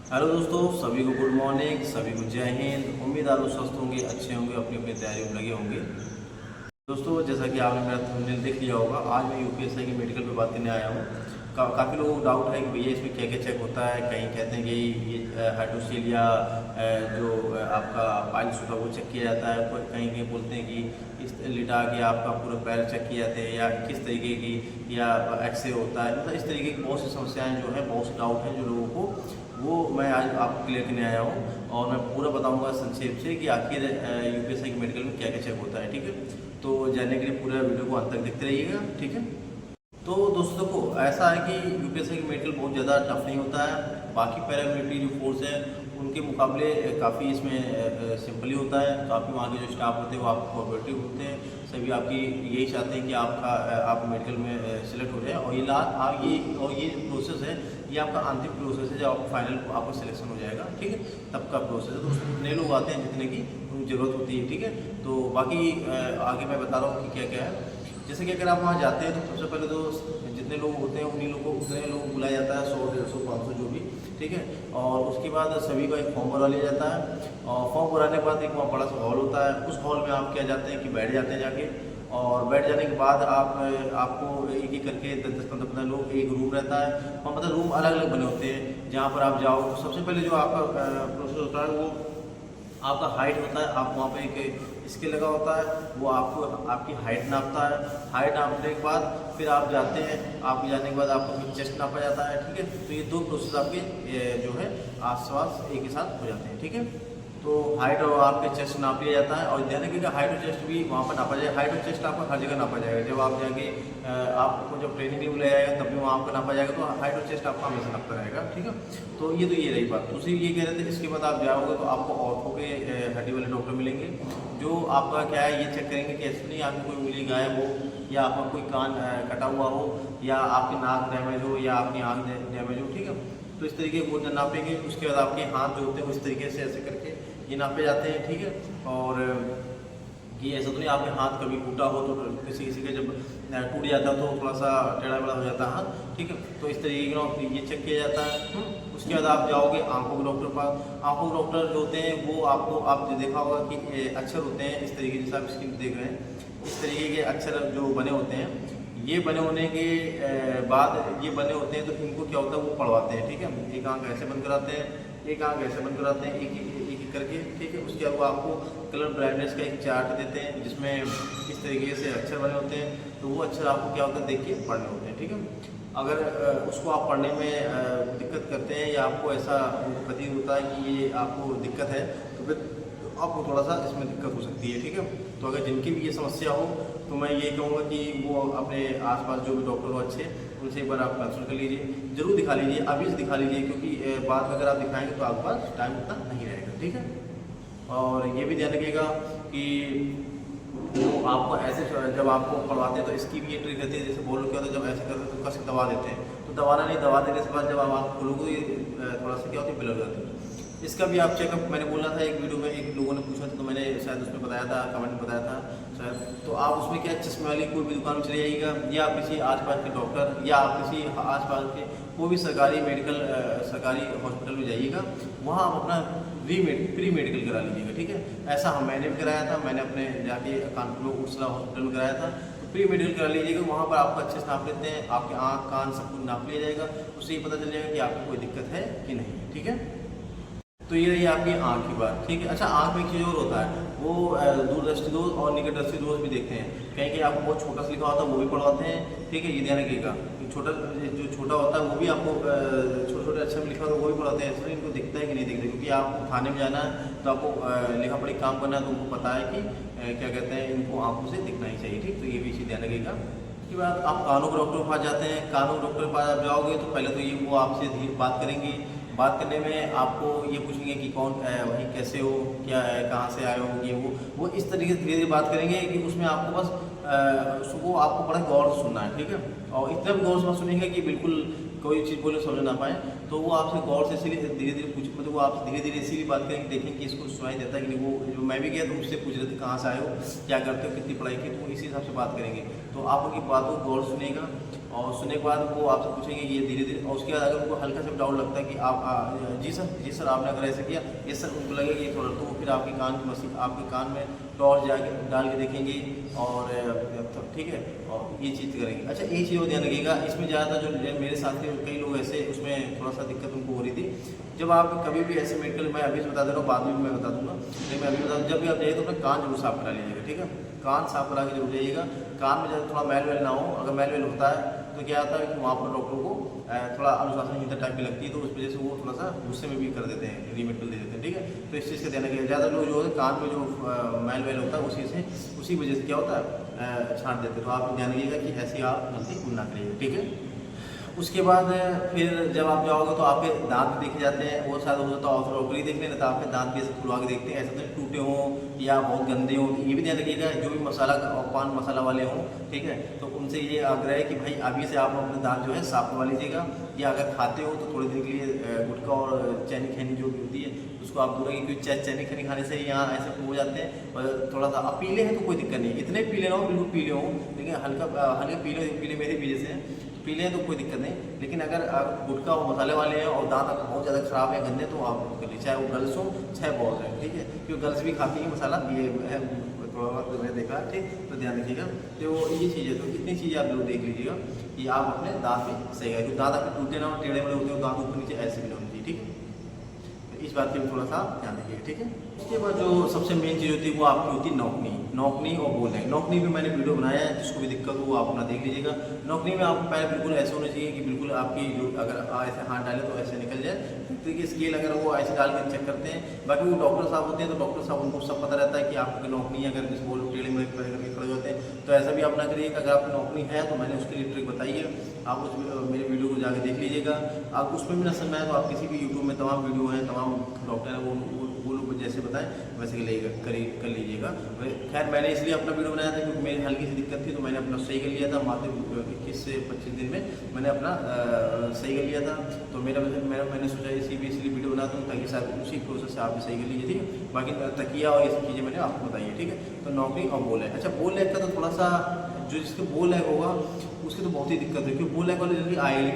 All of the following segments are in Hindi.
हेलो दोस्तों, सभी को गुड मॉर्निंग, सभी को जय हिंद। उम्मीद आप लोग स्वस्थ होंगे, अच्छे होंगे, अपनी अपनी तैयारियों में लगे होंगे। दोस्तों, जैसा कि आपने मेरा थंबनेल देख लिया होगा, आज मैं यूपीएससी की मेडिकल पे बात करने आया हूँ। काफ़ी लोगों को डाउट है कि भैया इसमें क्या क्या चेक होता है। कहीं कहते हैं कि ये हाइड्रोसील या जो आपका पाइल्स होता है वो चेक किया जाता है। कहीं कहीं बोलते हैं कि इस लिटा के आपका पूरा पैर चेक किए जाते हैं, या किस तरीके की या एक्सरे होता है। मतलब इस तरीके की बहुत सी समस्याएं जो है, बहुत से डाउट हैं जो लोगों को, वो मैं आज आपको क्लियर करने आया हूँ। और मैं पूरा बताऊंगा संक्षेप से कि आखिर यूपीएससी की मेडिकल में क्या क्या चेक होता है। ठीक है, तो जानने के लिए पूरा वीडियो को अंत तक देखते रहिएगा। ठीक है, तो दोस्तों को ऐसा है कि यूपीएससी की मेडिकल बहुत ज़्यादा टफ नहीं होता है। बाकी पैरामिलिट्री जो फोर्स है उनके मुकाबले काफ़ी इसमें सिंपल ही होता है। काफ़ी वहाँ के जो स्टाफ होते हैं वो आपको कोऑपरेटिव होते हैं। सभी आपकी यही चाहते हैं कि आप मेडिकल में सिलेक्ट हो जाए। और ये प्रोसेस है, ये आपका अंतिम प्रोसेस है। जब आप फाइनल आपका सिलेक्शन हो जाएगा, ठीक है, तब का प्रोसेस है। तो उसमें जितने लोग आते हैं, जितने की उनकी ज़रूरत होती है। ठीक है, तो बाकी आगे मैं बता रहा हूँ कि क्या क्या है। जैसे कि अगर आप वहाँ जाते हैं तो सबसे पहले तो जितने लोग होते हैं उन्हीं लोगों को उतने लोग बुलाया जाता है, 100, 150, 500 जो भी। ठीक है, और उसके बाद सभी का एक फॉर्म भरा लिया जाता है। और फॉर्म भराने के बाद एक वहाँ बड़ा सा हॉल होता है। उस हॉल में आप क्या जाते हैं कि बैठ जाते हैं जाके। और बैठ जाने के बाद आपको एक एक करके 10-15 लोग, एक रूम रहता है। और मतलब रूम अलग अलग बने होते हैं। जहाँ पर आप जाओ तो सबसे पहले जो आपका प्रोसेस होता है वो आपका हाइट होता है। आप वहाँ पे एक स्केल लगा होता है, वो आपको आपकी हाइट नापता है। हाइट नापने के बाद फिर आप जाते हैं। आप जाने के बाद आपको फिर चेस्ट नापा जाता है। ठीक है, तो ये दो प्रोसेस आपके जो है आसपास एक ही साथ हो जाते हैं। ठीक है, तो हाइट और आपके चेस्ट नाप लिया जाता है। और ध्यान रखिएगा, हाइट और चेस्ट भी वहाँ पर नापा जाएगा। हाइट और चेस्ट आपका हर जगह नापा जाएगा। जब आप जाएंगे, आपको जब ट्रेनिंग के लिए बुलाया जाएगा तब भी वहाँ आपको नापा जाएगा। तो हाइट और चेस्ट आपका हमेशा नापता रहेगा। ठीक है, तो ये रही बात। दूसरी ये कह रहे थे, इसके बाद आप जाओगे तो आपको ऑर्थो के हड्डी वाले डॉक्टर मिलेंगे, जो आपका क्या है ये चेक करेंगे कि ऐसे नहीं आपकी कोई उंगली गायब हो, या आपका कोई कान कटा हुआ हो, या आपकी नाक डैमेज हो, या आपकी आँख डैमेज हो। ठीक है, तो इस तरीके वो नापेंगे। उसके बाद आपके हाथ जो होते हैं उस तरीके से ऐसे करके ये नापे जाते हैं। ठीक है, और कि ऐसा तो नहीं आपके हाथ कभी टूटा हो तो किसी किसी के जब टूट जाता है तो थोड़ा सा टेढ़ा मेढ़ा हो जाता है हाथ। ठीक है, तो इस तरीके का ये चेक किया जाता है। उसके बाद आप जाओगे आंखों के डॉक्टर पास। आंखों के डॉक्टर जो होते हैं वो आपको, आप देखा होगा कि अक्षर होते हैं इस तरीके, जैसे आप स्क्रीन देख रहे हैं, इस तरीके के अक्षर जो बने होते हैं। ये बने होने के बाद ये बने होते हैं तो इनको क्या होता है वो पढ़वाते हैं। ठीक है, एक आंख ऐसे बंद कराते हैं, एक आंख ऐसे बंद कराते हैं, एक एक करके। ठीक है, उसके बाद वो आपको कलर ब्लाइंडनेस का एक चार्ट देते हैं जिसमें इस तरीके से अक्षर बने होते हैं। तो वो अक्षर आपको क्या होता है देख के पढ़ने होते हैं। ठीक है, अगर उसको आप पढ़ने में दिक्कत करते हैं या आपको ऐसा प्रतीत होता है कि ये आपको दिक्कत है, तो फिर आपको थोड़ा सा इसमें दिक्कत हो सकती है। ठीक है, तो अगर जिनकी भी ये समस्या हो तो मैं ये कहूँगा कि वो अपने आसपास जो भी डॉक्टर हो अच्छे, उनसे एक बार आप कंसल्ट कर लीजिए, जरूर दिखा लीजिए, अभी से दिखा लीजिए, क्योंकि बाद में अगर आप दिखाएंगे तो आपके पास टाइम उतना नहीं रहेगा। ठीक है, और ये भी ध्यान रखिएगा कि जो आपको ऐसे जब आपको पढ़वाते हैं तो इसकी भी ये ट्रिक रहती है। जैसे बोल क्या होता है, जब ऐसे करते हैं तो कस के दबा देते हैं, तो दबाना नहीं, दबा देने के बाद जब आप खोलोगे थोड़ा सा क्या होती है, ब्लर जाती है। इसका भी आप चेकअप, मैंने बोला था एक वीडियो में, एक लोगों ने पूछा था तो मैंने शायद उसमें बताया था, कमेंट में बताया था शायद। तो आप उसमें क्या, चश्मे वाली कोई भी दुकान में चले जाइएगा, या आप किसी आसपास के डॉक्टर, या आप किसी आसपास के कोई भी सरकारी सरकारी हॉस्पिटल में जाइएगा, वहाँ आप अपना प्री मेडिकल करा लीजिएगा। ठीक है, ऐसा मैंने भी कराया था। मैंने अपने जाके कानपुर में उर्सला हॉस्पिटल में कराया था। तो प्री मेडिकल करा लीजिएगा, वहाँ पर आपको अच्छे से नाप लेते हैं, आपके आँख कान सब कुछ नाप लिया जाएगा। उससे ये पता चल जाएगा कि आपको कोई दिक्कत है कि नहीं है। ठीक है, तो ये रही आपकी आँख की बात। ठीक है, अच्छा, आँख में एक चीज़ और होता है, वो दूरदृष्टि दोष और निकट दृष्टि दोष भी देखते हैं। कहीं कहीं आपको बहुत छोटा सा लिखा होता है वो भी पढ़वाते हैं। ठीक है, ये ध्यान रखिएगा, जो छोटा होता है वो भी आपको छोटे छोटे अक्षर में लिखा होता है वो भी पढ़ाते हैं। इसलिए इनको दिखता है कि नहीं दिखता, क्योंकि आप थाने में जाना है तो आपको लिखा पढ़ी काम करना है, तो उनको पता है कि क्या कहते हैं, इनको आँखों से दिखना ही चाहिए। ठीक, तो ये भी चीज़ ध्यान रखिएगा। उसके बाद आप कानों के डॉक्टर के पास जाते हैं। कानों के डॉक्टर के पास आप जाओगे तो पहले तो ये वो आपसे धीरे बात करेंगे। बात करने में आपको ये पूछेंगे कि कौन वही कैसे हो, क्या है, कहाँ से आए हो, ये वो इस तरीके से धीरे धीरे बात करेंगे कि उसमें आपको बस सुबह आपको बड़ा गौर से सुनना है। ठीक है, और इतना भी गौर से मत सुनेंगे कि बिल्कुल कोई चीज़ बोले समझ ना पाए। तो वो आपसे गौर से इसीलिए धीरे धीरे पूछ, मतलब वो आपसे धीरे धीरे इसीलिए बात करेंगे, देखेंगे कि इसको सुनाई देता है कि नहीं। वो जो मैं भी गया तो मुझसे पूछ रहे थे कहाँ से आए हो, क्या करते हो, कितनी पढ़ाई की, तो वो इसी हिसाब से बात करेंगे। तो आप उनकी बात को गौर सुनेगा और सुनने के बाद वो आपसे पूछेंगे ये धीरे धीरे, और उसके बाद अगर उनको हल्का सा डाउट लगता है कि आप जी सर आपने अगर ऐसा किया, ये सर उनको लगेगा ये थोड़ा, तो फिर आपके कान की मशीन आपके कान में टॉर्च जाके डाल के देखेंगे और ठीक है, और ये चीज़ करेंगे। अच्छा एक चीज़ और ध्यान रखिएगा, इसमें ज़्यादा जो मेरे साथी कई लोग ऐसे उसमें थोड़ा सा दिक्कत उनको हो रही थी। जब आप कभी भी ऐसे मेडिकल, मैं अभी से बता दे रहा हूँ, बाद में भी मैं बता दूंगा, लेकिन मैं अभी बता दूँ, जब भी आप जाइए तो अपना कान जरूर साफ करा लीजिएगा, ठीक है। कान साफ करा के जरूर जाइएगा। कान में जब थोड़ा मैल वैल ना हो, अगर मैल वैल होता है तो क्या होता है कि वहाँ पर डॉक्टर को थोड़ा अनुशासनहीनता टाइप की लगती है, तो उस वजह से वो थोड़ा सा गुस्से में भी कर देते हैं, रीमेडिकल दे देते हैं, ठीक है। तो इस चीज़ का ध्यान रखिएगा। ज़्यादा लोग जो है कान में जो मैल वैल होता है उसी वजह से क्या होता है छाँट देते हैं। तो आप ध्यान रखिएगा कि ऐसी आप गलती ना करिएगा, ठीक है। उसके बाद फिर जब आप जाओगे तो आपके दांत भी देखे जाते हैं। वो शायद हो सकता है ऑर्थोडॉक्टरी देख लें, तो आपके दांत भी ऐसे खुलवा के देखते हैं, ऐसे तो टूटे हों या बहुत गंदे हों। ये भी ध्यान रखिएगा, जो भी मसाला और पान मसाला वाले हों, ठीक है, तो उनसे ये आग्रह है कि भाई अभी से आप अपने दांत जो है साफ करवा लीजिएगा, या अगर खाते हो तो थोड़ी देर के लिए गुटखा और चैनी खैनी जो भी होती है उसको आप दूर रखिए, क्योंकि चैनी खैनी खाने से यहाँ ऐसे हो जाते हैं। और थोड़ा सा आप पीले हैं तो कोई दिक्कत नहीं है, इतने पीले ना हो बिल्कुल पीले हों, लेकिन हल्के पीले मेरे भी जैसे हैं पीले हैं तो कोई दिक्कत नहीं। लेकिन अगर आप गुटखा और मसाले वाले हैं और दांत अगर बहुत ज़्यादा खराब है गंदे, तो आप कर लीजिए, चाहे वो गर्ल्स हो चाहे बॉयज है, ठीक है, क्योंकि गर्ल्स भी खाती है मसाला, ये है थोड़ा बहुत मैंने देखा, ठीक। तो ध्यान रखिएगा, तो ये चीज़ है। तो इतनी चीज़ें आप लोग देख लीजिएगा कि आप अपने दांत में सही है, क्योंकि दांत आपके टूटे ना हो, टेढ़े बड़े होते हो, दांत ऊपर नीचे ऐसे भी ना होनी चाहिए, ठीक है। इस बात की भी थोड़ा सा ध्यान रखिएगा, ठीक है। उसके बाद जो सबसे मेन चीज़ होती है वो आपकी होती है नौकनी और बोल है। नौकनी में मैंने वीडियो बनाया है, जिसको भी दिक्कत हो वो आप अपना देख लीजिएगा। नौकनी में आपको पैर बिल्कुल ऐसे होने चाहिए कि बिल्कुल आपकी जो अगर ऐसे हाथ डाले तो ऐसे निकल जाए, क्योंकि स्केल अगर वो ऐसे डाल के चेक करते हैं। बाकी वो डॉक्टर साहब होते हैं तो डॉक्टर साहब उनको सब पता रहता है कि आपकी नौकनी अगर जिस बोल टेढ़े में खड़े होते हैं, तो ऐसा भी आप ना करिएगा। अगर आपकी नौकनी है तो मैंने उसके लिए ट्रिक बताई है, आप उस मेरे वीडियो को जाकर देख लीजिएगा। आप उसमें भी ना समझ में आए तो आप किसी भी यूट्यूब में तमाम वीडियो हैं, तमाम डॉक्टर हैं, वो लोग जैसे बताएं वैसे कर लीजिएगा। खैर मैंने इसलिए अपना वीडियो बनाया था क्योंकि मेरी हल्की सी दिक्कत थी, तो मैंने अपना सही कर लिया था। मात्र 21 से 25 दिन में मैंने अपना सही कर लिया था। तो मैंने सोचा इसलिए वीडियो बनाता हूँ ताकि शायद उसी प्रोसेस से आप भी सही कर लीजिए, ठीक है। बाकी तकिया और ये सब चीज़ें मैंने आपको बताई है, ठीक है। तो नौकरी और बोल है। अच्छा बोल लैग का तो थोड़ा सा जो जिसके बोल लैग होगा उसकी तो बहुत ही दिक्कत है, क्योंकि बोल लैग वाले जल्दी आएगी।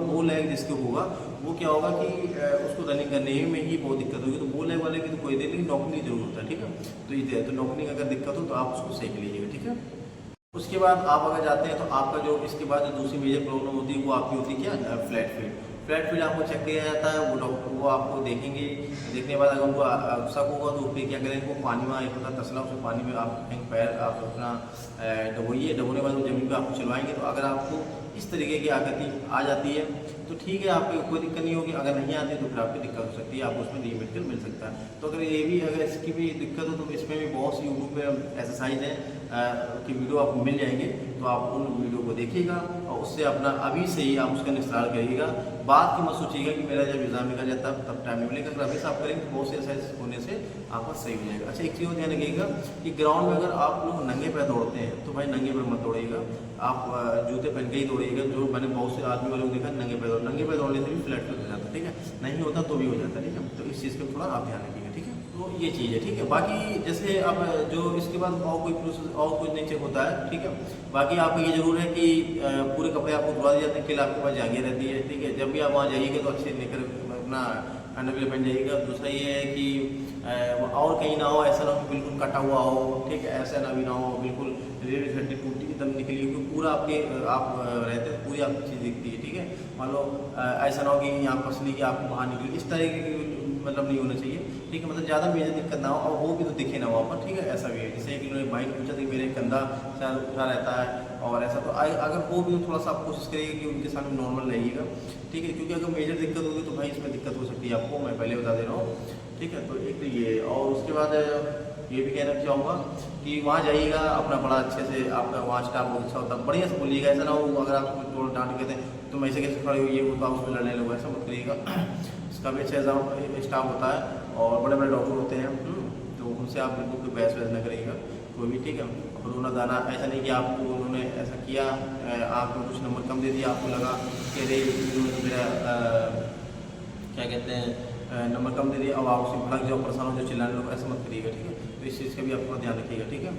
बोल लैग जिसके होगा वो क्या होगा कि उसको रनिंग करने में ही बहुत दिक्कत होगी। तो बोल लैग वाले की तो कोई देर, लेकिन नौकरी जरूर होता है, ठीक है। तो ये तो नौकरी अगर दिक्कत हो तो आप उसको सही कर लीजिएगा, ठीक है। उसके बाद आप अगर जाते हैं तो आपका जो इसके बाद जो दूसरी मेजर प्रॉब्लम होती है वो आपकी होती है क्या, फ्लैट फीट आपको चेक किया जाता है। वो डॉक्टर वो आपको देखेंगे, देखने के बाद अगर उनको शक होगा तो फिर क्या करें, वो पानी में एक होता तसला, उसे पानी में आप कहीं पैर आप अपना डबोइए, डबोने के बाद वो जमीन पर आपको चलवाएंगे। तो अगर आपको इस तरीके की आकृति आ जाती है तो ठीक है, आपको कोई दिक्कत नहीं होगी। अगर नहीं आती तो फिर आपकी दिक्कत हो सकती है, आपको उसमें रीमेडिकल मिल सकता है। तो अगर इसकी भी दिक्कत हो तो इसमें भी बहुत सी यूट्यूब पे एक्सरसाइज हैं कि वीडियो आपको मिल जाएंगे, तो आप उन वीडियो को देखिएगा और उससे अपना अभी से ही आप उसका निस्तार करिएगा। बात की मत सोचिएगा कि मेरा जब एग्जाम निकल जाता है तब टाइम नहीं मिलेगा। अगर अभी से आप करेंगे तो बहुत से एक्सरसाइज होने से आपका सही हो जाएगा। अच्छा एक चीज़ ध्यान रखिएगा कि ग्राउंड में अगर आप लोग नंगे पैर दौड़ते हैं तो भाई नंगे पैर मत दौड़िएगा, आप जूते पहन के ही दौड़िएगा। जो मैंने बहुत से आदमी वालों को देखा नंगे पैर दौड़ने से भी फ्लैट हो जाता है, ठीक है। नहीं होता तो भी हो जाता है, ठीक है। तो इस चीज़ का थोड़ा आप ध्यान रखिएगा, ठीक है। तो ये चीज़ है, ठीक है। बाकी जैसे अब जो इसके बाद और कोई प्रोसेस और कुछ नहीं चेक होता है, ठीक है। बाकी आपको ये जरूर है कि पूरे कपड़े आपको धुला दिए जाते हैं, केल आपके पास जागी रहती है, ठीक है। जब भी आप वहाँ जाइएगा तो अच्छे लेकर अपना अंडरवियर पहन जाइएगा। दूसरा ये है कि और कहीं ना हो, ऐसा ना हो कि बिल्कुल कटा हुआ हो, ठीक है, ऐसा ना भी ना हो बिल्कुल रेड हड्डी टूटी एकदम निकली, क्योंकि पूरा आप रहते हैं पूरी आपकी चीज़ दिखती है, ठीक है। मान लो ऐसा ना हो कि यहाँ पसली की आपको बाहर निकली, इस तरह की मतलब नहीं होना चाहिए, ठीक है। मतलब ज़्यादा मेजर दिक्कत ना हो और वो भी तो दिखे ना वहाँ पर, ठीक है। ऐसा भी है, जैसे कि लोग भाई ने पूछा था कि मेरे कंधा शायद उठा रहता है और ऐसा, तो अगर वो भी तो थोड़ा सा आप कोशिश करिएगा कि उनके सामने नॉर्मल रहिएगा, ठीक है। क्योंकि अगर मेजर दिक्कत होगी तो भाई इसमें दिक्कत हो सकती है आपको, मैं पहले बता दे रहा हूँ, ठीक है। तो एक तो ये, और उसके बाद ये भी कहना चाहूँगा कि वहाँ जाइएगा अपना बड़ा अच्छे से, आपका वहाँ स्टाफ बहुत अच्छा होता है, बढ़िया से बोलिएगा। ऐसा ना हो अगर आप टोल डांट कहते हैं तुम ऐसे कैसे खड़े हो, ये वो तो आप उसमें लड़ने लगो, ऐसा मत करिएगा। इसका भी अच्छा स्टाफ होता है और बड़े बड़े डॉक्टर होते हैं, तो उनसे आप बिल्कुल कोई बहस वहस ना करिएगा कोई भी, ठीक है। और रोना दाना ऐसा नहीं कि आपको उन्होंने ऐसा किया, आपको कुछ नंबर कम दे दिया, आपको लगा कि अरे मेरा क्या कहते हैं नंबर कम दे दिए, अब आप उससे भड़क जाओ, परेशान हो जाओ, चिल्लाने लगो, ऐसा मत करिएगा, ठीक है। तो इस चीज़ का भी आप थोड़ा ध्यान रखिएगा, ठीक है।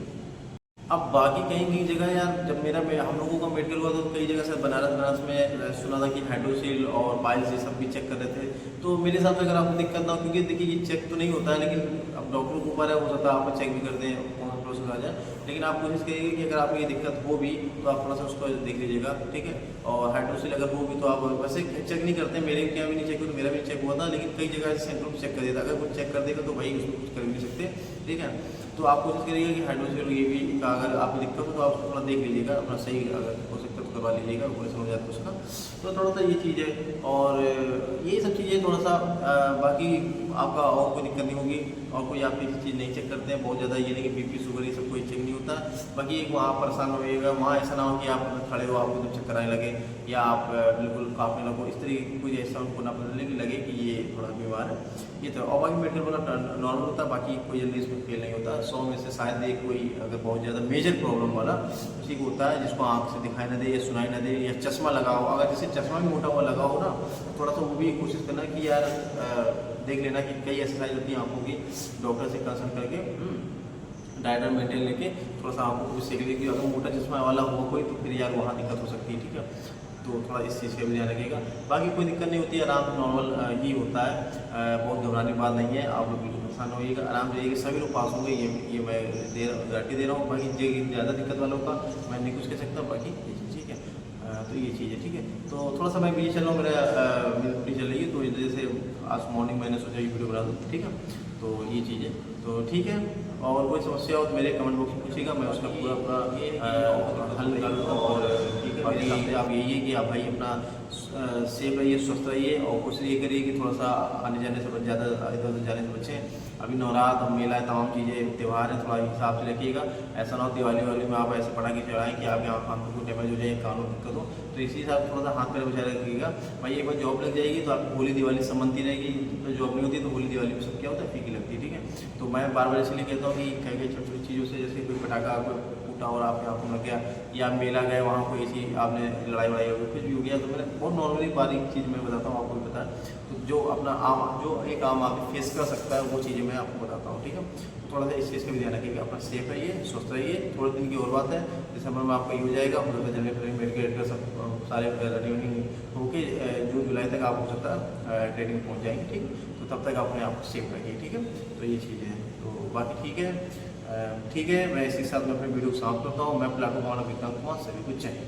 अब बाकी कहीं कहीं जगह यार, जब हम लोगों का मेडिकल हुआ तो कई जगह से बनारस में सुना था कि हाइड्रोसील और पाइल्स ये सब भी चेक कर रहे थे। तो मेरे हिसाब से अगर आपको दिक्कत ना हो, क्योंकि देखिए ये चेक तो नहीं होता है, लेकिन अब डॉक्टर के ऊपर है, हो सकता है आप चेक भी कर दें, कौन सा प्रोसेस आ जाए। लेकिन आप कोशिश करिएगा कि अगर आपको ये दिक्कत हो भी तो आप थोड़ा सा उसको देख लीजिएगा, ठीक है। और हाइड्रोसील अगर हो भी तो आप वैसे चेक नहीं करते, मेरे क्या भी नहीं चेक हुआ, मेरा भी चेक हुआ था, लेकिन कई जगह सेंटर में चेक कर देता, अगर वो चेक कर देगा तो भाई उसमें कुछ कर भी नहीं सकते, ठीक है। तो आप कोशिश करिएगा कि हाइड्रोसील ये भी का अगर आपको दिक्कत हो तो आप थोड़ा देख लीजिएगा, अपना सही अगर हो सकता है तो करवा लीजिएगा, ऑपरेशन हो जाता है उसका। तो थोड़ा सा ये चीज़ है, और यही सब चीज़ें थोड़ा सा बाकी आपका और कोई दिक्कत नहीं होगी, और कोई आप ये चीज़ नहीं चेक करते हैं बहुत ज़्यादा, ये नहीं कि बीपी शुगर ये सब कोई चेक नहीं होता। बाकी एक वहाँ परेशान होइएगा, वहाँ ऐसा ना हो कि आप खड़े हो आपको एकदम चक्कर आने लगे, या आप बिल्कुल काँपने लगो, इस तरीके की कोई ऐसा उनको ना लगे कि ये थोड़ा बीमार है, ये तो। और बाकी मेडिकल वाला नॉर्मल होता है, बाकी कोई जल्दी इसमें फेल नहीं होता। 100 में से शायद एक कोई अगर बहुत ज़्यादा मेजर प्रॉब्लम वाला उसी को होता है, जिसको आँख से दिखाई ना दे या सुनाई ना दे, या चश्मा लगा हो। अगर जैसे चश्मा भी मोटा हुआ लगा हो ना, थोड़ा सा वो भी कोशिश करना कि यार देख लेना कि कई एक्सरसाइज होती है आँखों की, डॉक्टर से कंसल्ट करके डाइटर मेंटेन लेके थोड़ा सा आँखों को सीख लीजिए। अगर मोटा चश्मा वाला हो कोई तो फिर यार वहाँ दिक्कत हो सकती है, ठीक है। तो थोड़ा इस चीज़ का भी ध्यान रखिएगा। बाकी कोई दिक्कत नहीं होती है, आराम से नॉर्मल ही होता है, बहुत घबराने की बात नहीं है। आप लोग बिल्कुल परेशान होइएगा, आराम से रहिएगा, सभी लोग पास होंगे, ये मैं गारंटी दे रहा हूँ। बाकी ज़्यादा दिक्कत वालों का मैं नहीं कुछ कह सकता, बाकी ये चीज़ ठीक है। तो ये चीज़ है, ठीक है। तो थोड़ा सा मैं भी चल रहा हूँ, मेरा ड्यूटी चल रही है, तो इस वजह से आज मॉर्निंग मैंने सोचा ये वीडियो बना दूँ, ठीक है। तो ये चीज़ है, तो ठीक है। और कोई समस्या हो तो मेरे कमेंट बॉक्स में पूछिएगा, मैं उसका पूरा हल निकालूँगा। और बाकी आप यही है कि आप भाई अपना सेफ रहिए, स्वस्थ रहिए, और कोशिश ये करिए कि थोड़ा सा आने जाने से ज़्यादा इधर उधर जाने से बचें। अभी नवरात्र, मेला, तमाम चीज़ें, त्यौहार हैं, थोड़ा हिसाब से रखिएगा। ऐसा ना हो दिवाली वाली में आप ऐसे पटाखे चलाएँ कि आपके आँखों को डैमेज हो जाए, कानों दिक्कत हो। तो इसी हिसाब से थोड़ा सा हाथ पैर बचा रखिएगा भाई। एक बार जॉब लग जाएगी तो आपकी होली दिवाली संबंधी रहेगी, तो जॉब नहीं होती तो होली दिवाली में सब क्या होता है, फीकी लगती है, ठीक है। तो मैं बार बार इसलिए कहता हूँ कि कई कई छोटी छोटी चीज़ों से, जैसे कोई पटाखा फूटा और आपके आँखों में लग गया, या मेला गए वहाँ कोई ऐसी आपने लड़ाई वड़ाई हो गई, कुछ भी हो गया, तो मैंने बहुत नॉर्मली बारीक चीज़ मैं बताता हूँ, आपको भी पता है। तो जो अपना जो एक आम आदमी फेस कर सकता है वो चीज़ें मैं आपको बताता हूँ, ठीक है। तो थोड़ा सा इस चीज़ का भी ध्यान रखिएगा, अपना सेफ रहिए, स्वस्थ रहिए। थोड़े दिन की और बात है, दिसंबर में आपका ये हो जाएगा, जनवरी मेडिकल सब सारे रनिंग होके जून जुलाई तक आप हो सकता है ट्रेनिंग पहुँच जाएंगे, ठीक। तो तब तक अपने आप सेफ रखिए, ठीक है। तो ये चीज़ें हैं, तो बाकी ठीक है, ठीक है। मैं इसी के साथ में अपनी वीडियो को समाप्त करता हूँ। मैं प्लाटो कुमार, सभी कुछ चाहिए।